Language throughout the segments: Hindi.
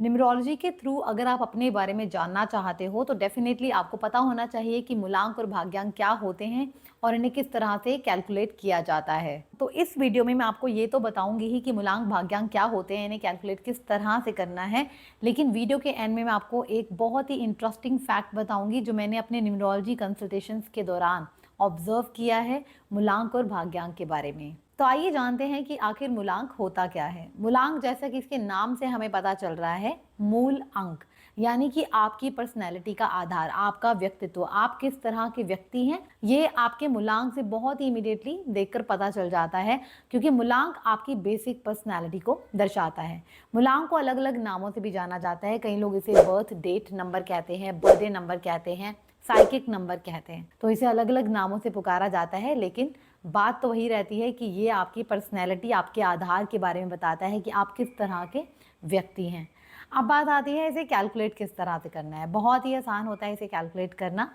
न्यूमरोलॉजी के थ्रू अगर आप अपने बारे में जानना चाहते हो तो डेफिनेटली आपको पता होना चाहिए कि मूलांक और भाग्यांक क्या होते हैं और इन्हें किस तरह से कैलकुलेट किया जाता है। तो इस वीडियो में मैं आपको ये तो बताऊंगी ही कि मूलांक भाग्यांक क्या होते हैं, इन्हें कैलकुलेट किस तरह से करना है, लेकिन वीडियो के एंड में मैं आपको एक बहुत ही इंटरेस्टिंग फैक्ट बताऊंगी जो मैंने अपने न्यूमरोलॉजी कंसल्टेशंस के दौरान ऑब्जर्व किया है मूलांक और भाग्यांक के बारे में। तो आइए जानते हैं कि आखिर मूलांक होता क्या है। मूलांक जैसा कि इसके नाम से हमें पता चल रहा है, मूल अंक यानी कि आपकी पर्सनैलिटी का आधार, आपका व्यक्तित्व, आप किस तरह के व्यक्ति हैं, ये आपके मूलांक से बहुत ही इमीडिएटली देखकर पता चल जाता है, क्योंकि मूलांक आपकी बेसिक पर्सनैलिटी को दर्शाता है। मूलांक को अलग अलग नामों से भी जाना जाता है। कई लोग इसे बर्थ डेट नंबर कहते हैं, बर्थडे नंबर कहते हैं, साइकिक नंबर कहते हैं। तो इसे अलग अलग नामों से पुकारा जाता है, लेकिन बात तो वही रहती है कि ये आपकी पर्सनैलिटी, आपके आधार के बारे में बताता है कि आप किस तरह के व्यक्ति हैं। अब बात आती है इसे कैलकुलेट किस तरह से करना है। बहुत ही आसान होता है इसे कैलकुलेट करना।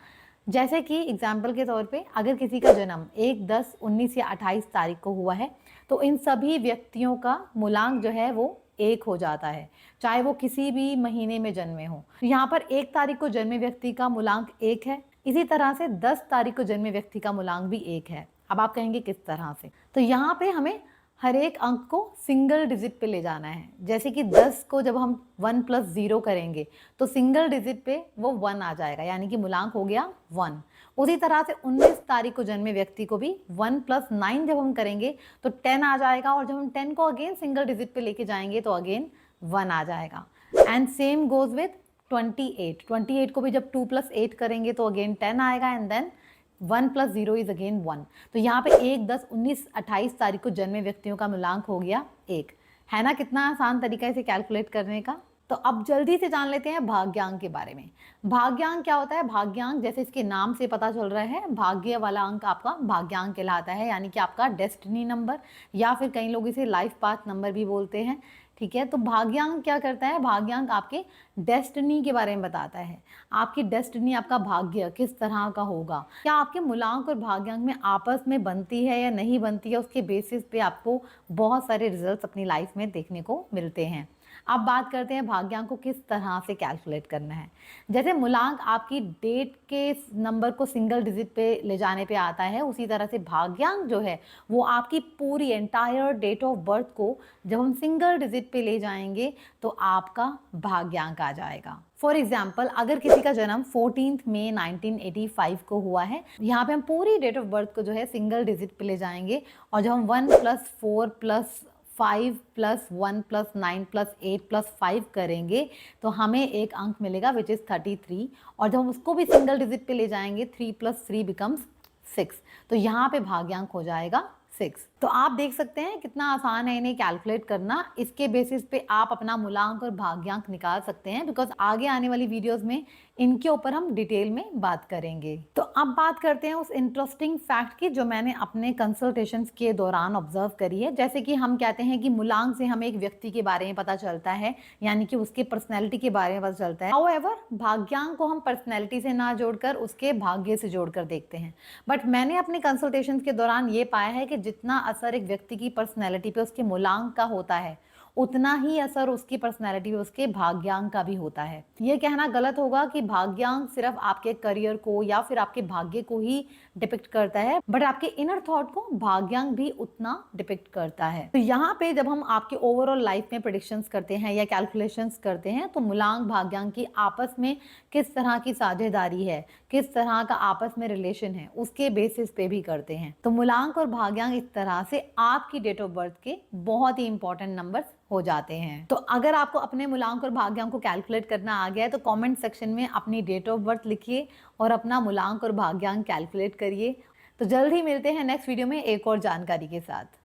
जैसे कि एग्जाम्पल के तौर पे अगर किसी का जन्म 1, 10, 19 या 28 तारीख को हुआ है तो इन सभी व्यक्तियों का मूलांक जो है वो 1 हो जाता है, चाहे वो किसी भी महीने में जन्मे हो। यहाँ पर 1 तारीख को जन्मे व्यक्ति का मूलांक 1 है। इसी तरह से 10 तारीख को जन्मे व्यक्ति का मूलांक भी 1 है। अब आप कहेंगे किस तरह से? तो यहाँ पे हमें हर एक अंक को सिंगल डिजिट पे ले जाना है। जैसे कि 10 को जब हम 1 + 0 करेंगे तो सिंगल डिजिट पे वो 1 आ जाएगा, यानी कि मूलांक हो गया 1। उसी तरह से 19 तारीख को जन्मे व्यक्ति को भी 1 + 9 जब हम करेंगे तो 10 आ जाएगा, और जब हम 10 को अगेन सिंगल डिजिट पे लेके जाएंगे तो अगेन 1 आ जाएगा। एंड सेम गोज विथ 28 को भी जब 2 + 8 करेंगे तो अगेन 10 आएगा, एंड देन 1 + 0 इज अगेन 1। तो यहाँ पे 1, 10, 19, 28 तारीख को जन्मे व्यक्तियों का मूलांक हो गया 1। है ना कितना आसान तरीका इसे कैलकुलेट करने का। तो अब जल्दी से जान लेते हैं भाग्यांक के बारे में। भाग्यांक क्या होता है? भाग्यांक जैसे इसके नाम से पता चल रहा है, भाग्य वाला अंक आपका भाग्यांक कहलाता है, यानी कि आपका डेस्टिनी नंबर, या फिर कई लोग इसे लाइफ पाथ नंबर भी बोलते हैं। ठीक है, तो भाग्यांक क्या करता है? भाग्यांक आपके डेस्टिनी के बारे में बताता है। आपकी डेस्टिनी, आपका भाग्य किस तरह का होगा, क्या आपके मूलांक और भाग्यांक में आपस में बनती है या नहीं बनती है, उसके बेसिस पे आपको बहुत सारे रिजल्ट्स अपनी लाइफ में देखने को मिलते हैं। अब बात करते हैं भाग्यांक को किस तरह से कैलकुलेट करना है। जैसे मूलांक आपकी डेट के नंबर को सिंगल डिजिट पे ले जाने पे आता है, उसी तरह से भाग्यांक जो है वो आपकी पूरी एंटायर डेट ऑफ बर्थ को जब हम सिंगल डिजिट पे ले जाएंगे तो आपका भाग्यांक आ जाएगा। फॉर एग्जाम्पल, अगर किसी का जन्म 14 मई 1985 को हुआ है, यहाँ पे हम पूरी डेट ऑफ बर्थ को जो है सिंगल डिजिट पे ले जाएंगे, और जब हम 1 + 4 + 5 + 1 + 9 + 8 + 5 करेंगे तो हमें एक अंक मिलेगा विच इज़ 33, और जब हम उसको भी सिंगल डिजिट पे ले जाएंगे 3 + 3 बिकम्स 6। तो यहाँ पे भाग्यांक हो जाएगा 6। तो आप देख सकते हैं कितना आसान है इन्हें कैलकुलेट करना। इसके बेसिस पे आप अपना मूलांक और भाग्यांक निकाल सकते हैं, बिकॉज आगे आने वाली वीडियोस में इनके ऊपर हम डिटेल में बात करेंगे। तो अब बात करते हैं उस इंटरेस्टिंग फैक्ट की जो मैंने अपने कंसल्टेशंस के दौरान ऑब्जर्व करी है। जैसे कि हम कहते हैं कि मूलांक से हमें एक व्यक्ति के बारे में पता चलता है, यानी कि उसके पर्सनैलिटी के बारे में पता चलता है। हाउएवर, भाग्यांक को हम पर्सनैलिटी से ना जोड़कर उसके भाग्य से जोड़कर देखते हैं। बट मैंने अपने कंसल्टेशंस के दौरान ये पाया है कि जितना असर एक व्यक्ति की पर्सनैलिटी पे उसके मूलांक का होता है, उतना ही असर उसकी पर्सनैलिटी पे उसके भाग्यांक का भी होता है। ये कहना गलत होगा कि भाग्यांक सिर्फ आपके करियर को या फिर आपके भाग्य को ही डिपिक्ट करता है, बट आपके इनर थॉट को भाग्यांक भी उतना डिपिक्ट करता है। तो यहाँ पे जब हम आपके ओवरऑल लाइफ में प्रेडिक्शंस करते हैं या कैलकुलेशंस करते हैं तो मूलांक भाग्यांक की आपस में किस तरह की साझेदारी है, किस तरह का आपस में रिलेशन है, उसके बेसिस पे भी करते हैं। तो मूलांक और भाग्यांक इस तरह से आपकी डेट ऑफ बर्थ के बहुत ही इंपॉर्टेंट नंबर्स हो जाते हैं। तो अगर आपको अपने मूलांक और भाग्यांक को कैलकुलेट करना आ गया है तो कमेंट सेक्शन में अपनी डेट ऑफ बर्थ लिखिए और अपना मूलांक और भाग्यांक कैलकुलेट करिए। तो जल्द ही मिलते हैं नेक्स्ट वीडियो में एक और जानकारी के साथ।